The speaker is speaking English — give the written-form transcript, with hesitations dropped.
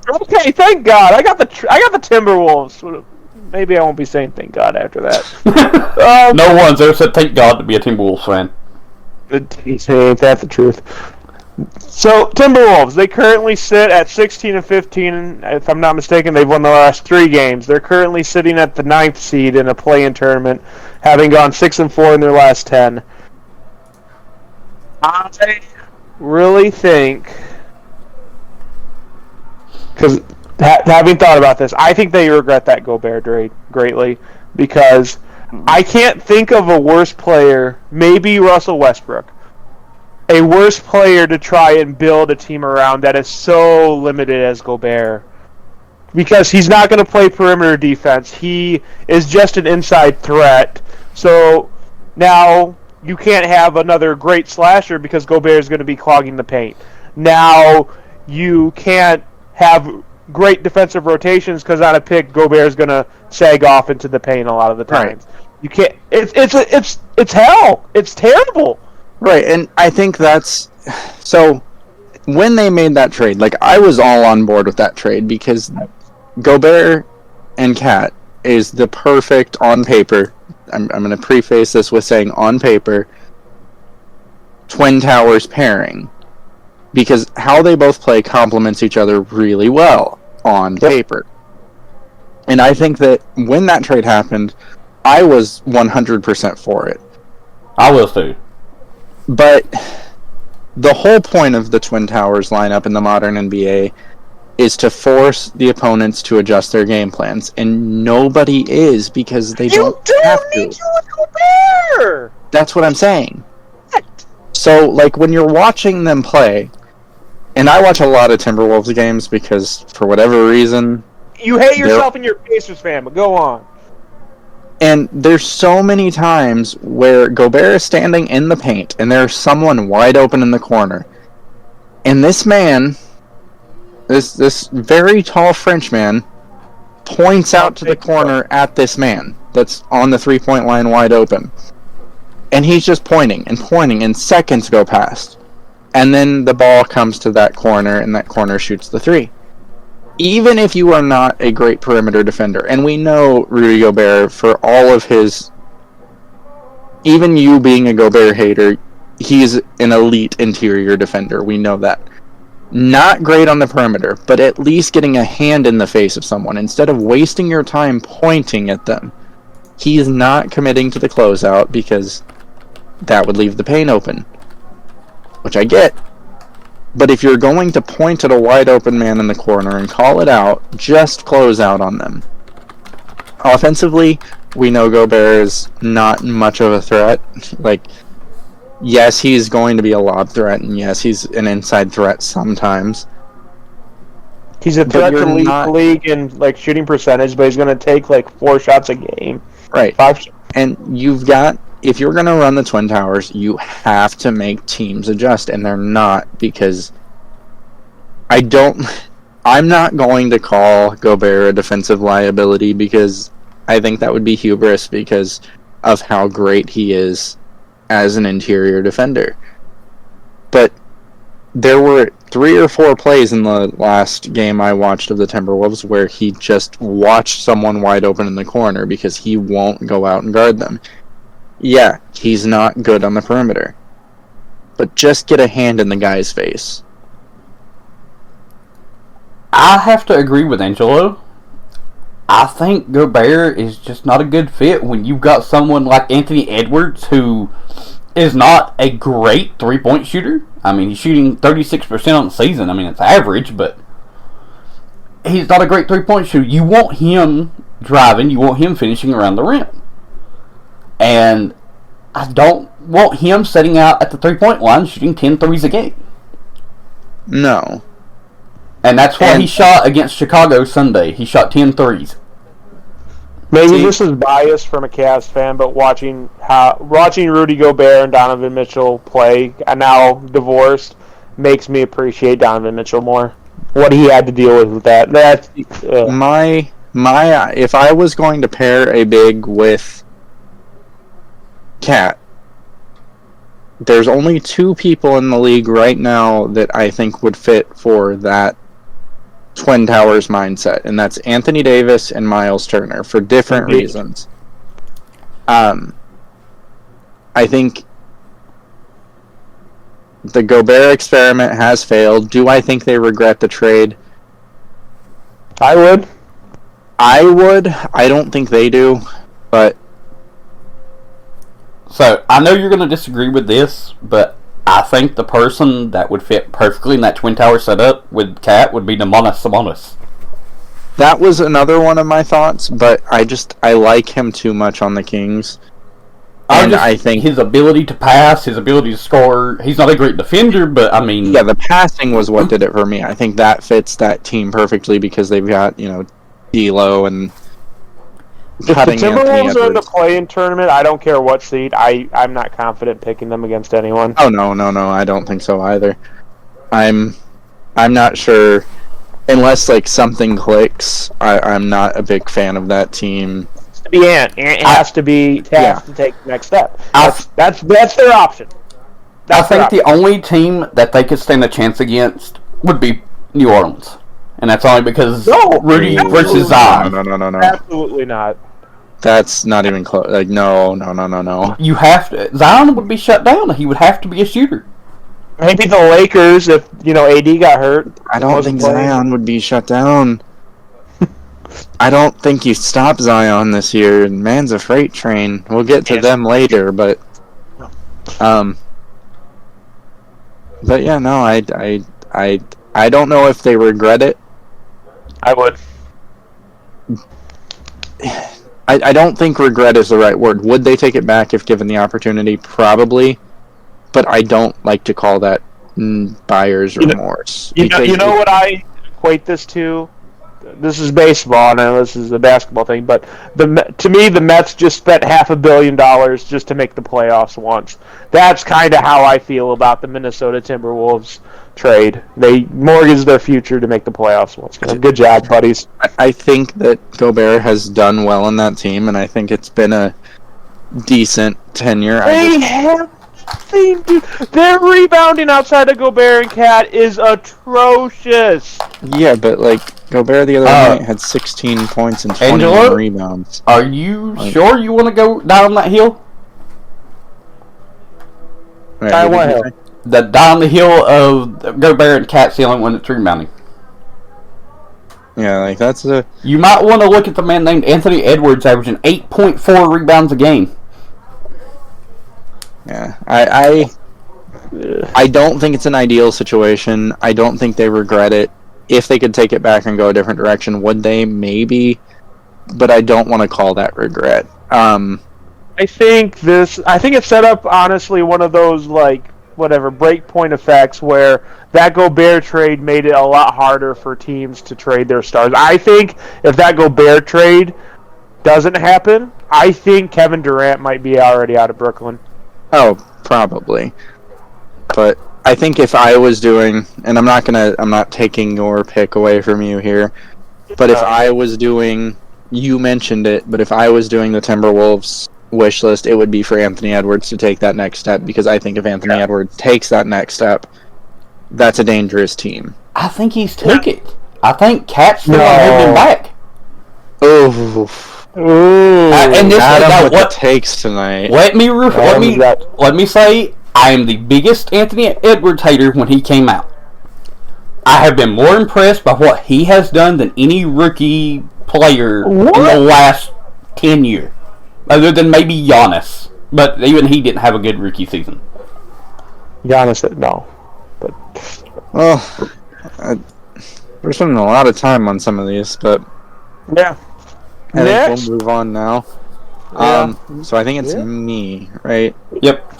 Okay, thank God. I got the Timberwolves. Maybe I won't be saying thank God after that. No one's ever said thank God to be a Timberwolves fan. Ain't that the truth? So Timberwolves, they currently sit at 16-15. If I'm not mistaken, they've won the last 3 games. They're currently sitting at the 9th seed in a play-in tournament, having gone 6-4 in their last 10. I really think, because having thought about this, I think they regret that Gobert trade greatly, because I can't think of a worse player, maybe Russell Westbrook, a worse player to try and build a team around that is so limited as Gobert. Because he's not going to play perimeter defense. He is just an inside threat. So now you can't have another great slasher because Gobert is going to be clogging the paint. Now you can't have great defensive rotations because on a pick, Gobert is going to sag off into the paint a lot of the times. Right. You can't. It's hell. It's terrible. Right, and I think that's... So, when they made that trade, like, I was all on board with that trade because Gobert and Cat is the perfect, on paper, I'm going to preface this with saying on paper, Twin Towers pairing. Because how they both play complements each other really well on paper. And I think that when that trade happened, I was 100% for it. I will too. But the whole point of the Twin Towers lineup in the modern NBA is to force the opponents to adjust their game plans, and nobody is because they don't have to. You don't need to Gobert! That's what I'm saying. What? So, like, when you're watching them play, and I watch a lot of Timberwolves games because, for whatever reason... You hate yourself and your Pacers fan, but go on. And there's so many times where Gobert is standing in the paint and there's someone wide open in the corner. And this man, this very tall French man, points out to the corner at this man that's on the three-point line wide open. And he's just pointing, and seconds go past. And then the ball comes to that corner, and that corner shoots the three. Even if you are not a great perimeter defender, and we know Rudy Gobert for all of his... Even you being a Gobert hater, he's an elite interior defender. We know that. Not great on the perimeter, but at least getting a hand in the face of someone instead of wasting your time pointing at them. He's not committing to the closeout because that would leave the paint open. Which I get. But if you're going to point at a wide open man in the corner and call it out, just close out on them. Offensively, we know Gobert is not much of a threat. Like, yes, he's going to be a lob threat, and yes, he's an inside threat sometimes. He's a threat to lead the league in like shooting percentage, but he's going to take like 4 shots a game. Right. 5 shots. And you've got... If you're going to run the Twin Towers, you have to make teams adjust, and they're not, because I'm not going to call Gobert a defensive liability, because I think that would be hubris because of how great he is as an interior defender. But there were 3 or 4 plays in the last game I watched of the Timberwolves where he just watched someone wide open in the corner because he won't go out and guard them. Yeah, he's not good on the perimeter. But just get a hand in the guy's face. I have to agree with Angelo. I think Gobert is just not a good fit when you've got someone like Anthony Edwards who is not a great three-point shooter. I mean, he's shooting 36% on the season. I mean, it's average, but he's not a great three-point shooter. You want him driving. You want him finishing around the rim. And I don't want him sitting out at the three-point line shooting 10 threes a game. No. And that's why he shot against Chicago Sunday. He shot 10 threes. Maybe this is biased from a Cavs fan, but watching Rudy Gobert and Donovan Mitchell play, and now divorced, makes me appreciate Donovan Mitchell more. What he had to deal with that. If I was going to pair a big with Cat, there's only 2 people in the league right now that I think would fit for that Twin Towers mindset, and that's Anthony Davis and Miles Turner for different reasons. I think the Gobert experiment has failed. Do I think they regret the trade? I would. I don't think they do, but... So, I know you're going to disagree with this, but I think the person that would fit perfectly in that Twin Tower setup with Cat would be Domantas Sabonis. That was another one of my thoughts, but I like him too much on the Kings. And I think his ability to pass, his ability to score, he's not a great defender, but I mean... Yeah, the passing was what did it for me. I think that fits that team perfectly because they've got, D'Lo and cutting. If the Timberwolves are in the play-in tournament, I don't care what seed. I'm not confident picking them against anyone. Oh, no, I don't think so either. I'm not sure... Unless, something clicks, I'm not a big fan of that team. Ant has to take the next step. That's their option. The only team that they could stand a chance against would be New Orleans, and that's only because Rudy versus Zion. No. Absolutely not. That's not even close. No. You have to. Zion would be shut down. He would have to be a shooter. Maybe the Lakers if AD got hurt. I don't think Zion would be shut down. I don't think you stop Zion this year. Man's a freight train. We'll get to them later, but yeah, no, I don't know if they regret it. I would. I don't think regret is the right word. Would they take it back if given the opportunity? Probably, but I don't like to call that buyer's remorse. You know what I equate this to? This is baseball, and this is a basketball thing, but to me, the Mets just spent $500 million just to make the playoffs once. That's kind of how I feel about the Minnesota Timberwolves trade. They mortgaged their future to make the playoffs once. Good job, buddies. I think that Gobert has done well in that team, and I think it's been a decent tenure. Dude. Their rebounding outside of Gobert and Cat is atrocious. Yeah, but Gobert the other night had 16 points and 21 rebounds. Are you sure you want to go down that hill? Down what hill? Down the hill of Gobert and Cat's the only one that's rebounding. Yeah, that's a... You might want to look at the man named Anthony Edwards averaging 8.4 rebounds a game. Yeah, I don't think it's an ideal situation. I don't think they regret it. If they could take it back and go a different direction, would they? Maybe. But I don't want to call that regret. I think it's set up, honestly, one of those, breakpoint effects where that Gobert trade made it a lot harder for teams to trade their stars. I think if that Gobert trade doesn't happen, I think Kevin Durant might be already out of Brooklyn. Oh, probably. But I think if I was doing, and I'm not taking your pick away from you here, but if I was doing, you mentioned it, but if I was doing the Timberwolves wish list, it would be for Anthony Edwards to take that next step, because I think if Anthony Edwards takes that next step, that's a dangerous team. I think he's took it. I think Cat's the one holding him back. And this is what takes tonight. Let me say, I am the biggest Anthony Edwards hater when he came out. I have been more impressed by what he has done than any rookie player in the last 10 years. Other than maybe Giannis. But even he didn't have a good rookie season. Giannis, no. But we're spending a lot of time on some of these, but... Yeah. I think we'll move on now. So I think it's me, right? Yep.